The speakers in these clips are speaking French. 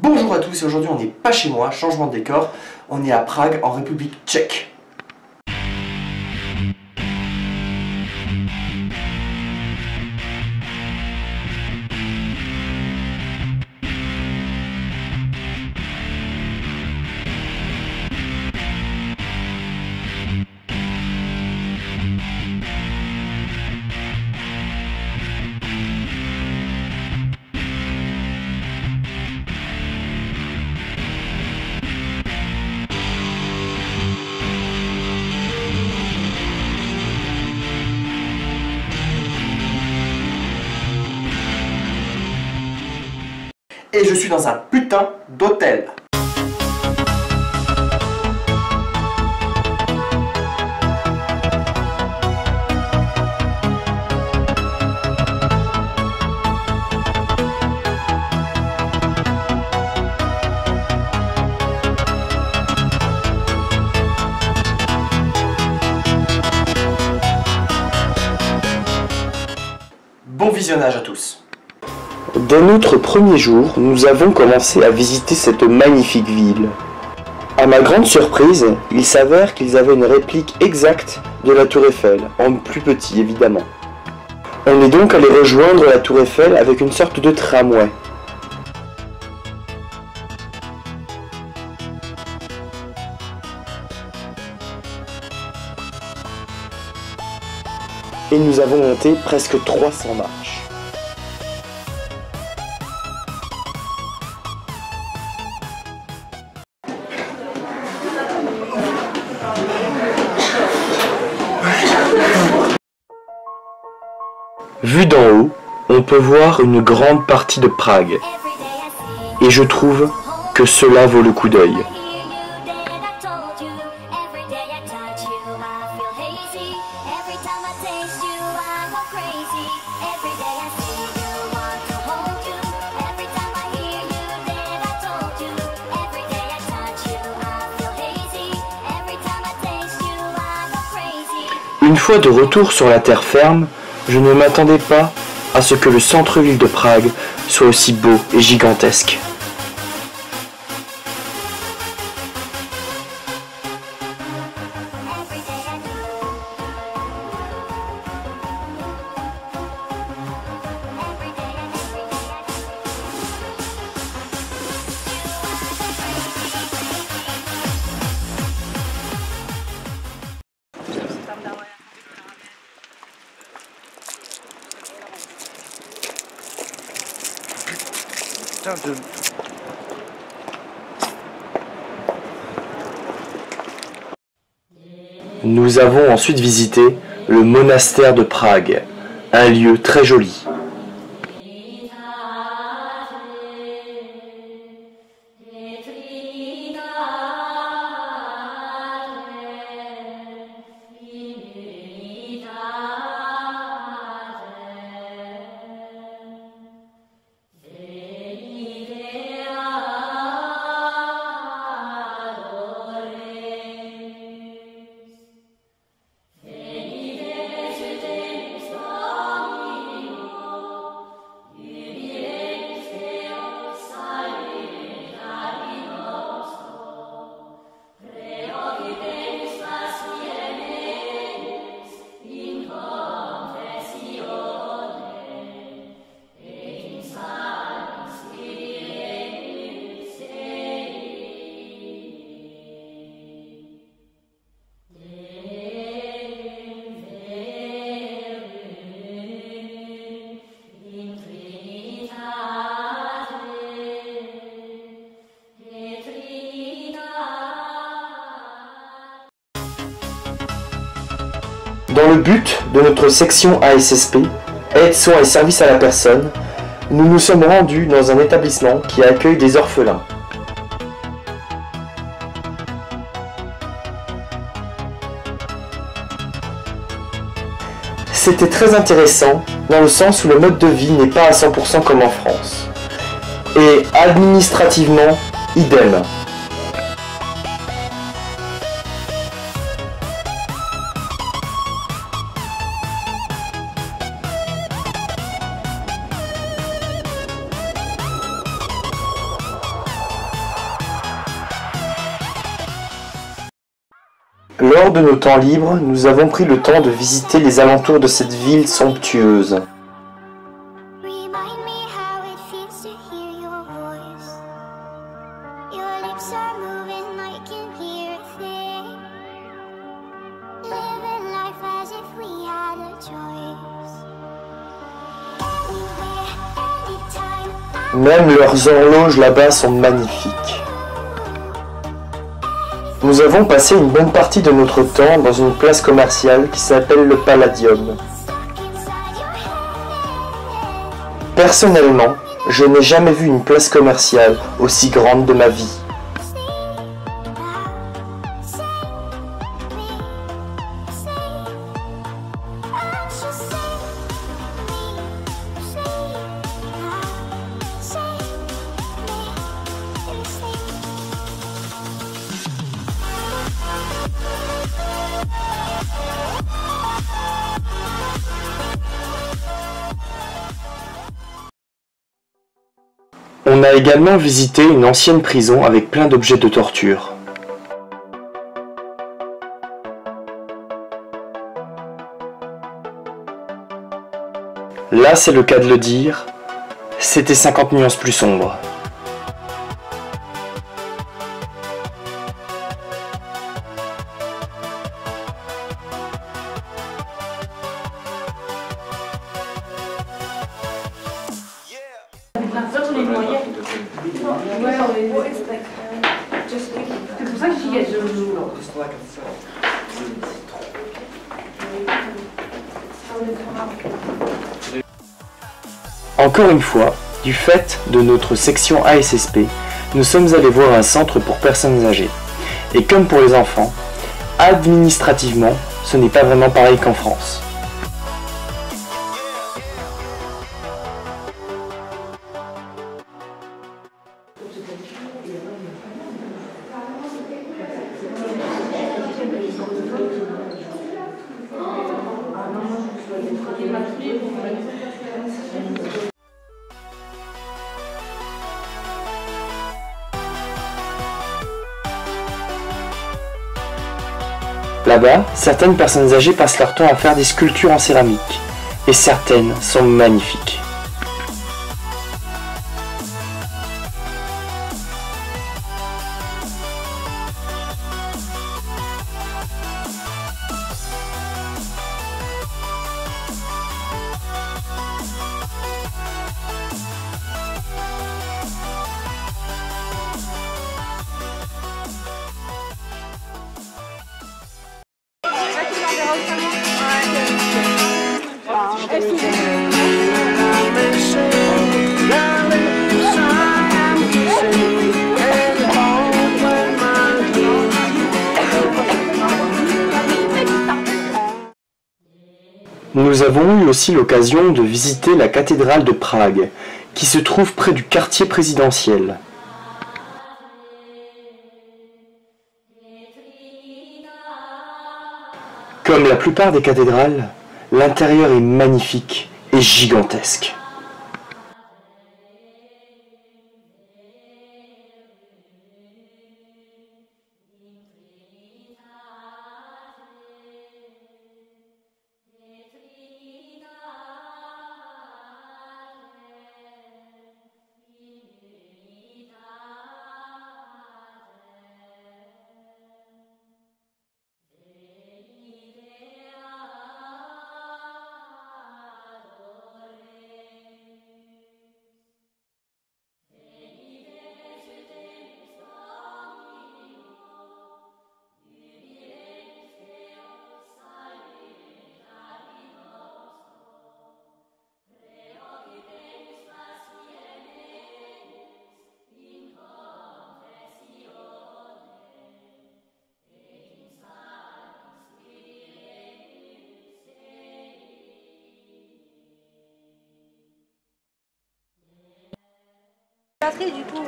Bonjour à tous, et aujourd'hui on n'est pas chez moi, changement de décor, on est à Prague, en République tchèque. Et je suis dans un putain d'hôtel. Bon visionnage à tous. Dès notre premier jour, nous avons commencé à visiter cette magnifique ville. À ma grande surprise, il s'avère qu'ils avaient une réplique exacte de la Tour Eiffel, en plus petit évidemment. On est donc allé rejoindre la Tour Eiffel avec une sorte de tramway. Et nous avons monté presque 300 marches. Vu d'en haut, on peut voir une grande partie de Prague. Et je trouve que cela vaut le coup d'œil. Une fois de retour sur la terre ferme, je ne m'attendais pas à ce que le centre-ville de Prague soit aussi beau et gigantesque. Nous avons ensuite visité le monastère de Prague, un lieu très joli. Dans le but de notre section ASSP, aide, soins et services à la personne, nous nous sommes rendus dans un établissement qui accueille des orphelins. C'était très intéressant dans le sens où le mode de vie n'est pas à 100% comme en France. Et administrativement, idem. Lors de nos temps libres, nous avons pris le temps de visiter les alentours de cette ville somptueuse. Même leurs horloges là-bas sont magnifiques. Nous avons passé une bonne partie de notre temps dans une place commerciale qui s'appelle le Palladium. Personnellement, je n'ai jamais vu une place commerciale aussi grande de ma vie. On a également visité une ancienne prison avec plein d'objets de torture. Là, c'est le cas de le dire, c'était 50 nuances plus sombres. C'est pour ça que j'y ai. Encore une fois, du fait de notre section ASSP, nous sommes allés voir un centre pour personnes âgées. Et comme pour les enfants, administrativement, ce n'est pas vraiment pareil qu'en France. Là-bas, certaines personnes âgées passent leur temps à faire des sculptures en céramique, et certaines sont magnifiques. Nous avons eu aussi l'occasion de visiter la cathédrale de Prague, qui se trouve près du quartier présidentiel. Comme la plupart des cathédrales, l'intérieur est magnifique et gigantesque. Du coup,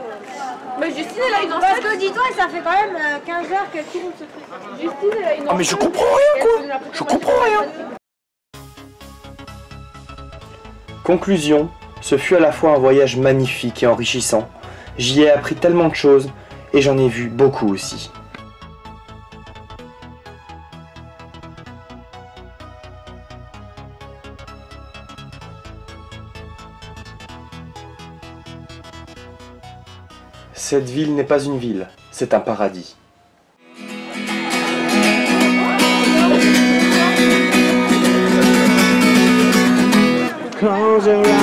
Mais Justine, elle a une parce que dis-toi, ça fait quand même 15 heures qu'elle tourne ce truc. Justine, elle a une Ah mais je comprends rien quoi. Je comprends rien. Conclusion, ce fut à la fois un voyage magnifique et enrichissant. J'y ai appris tellement de choses et j'en ai vu beaucoup aussi. Cette ville n'est pas une ville, c'est un paradis. Close your eyes.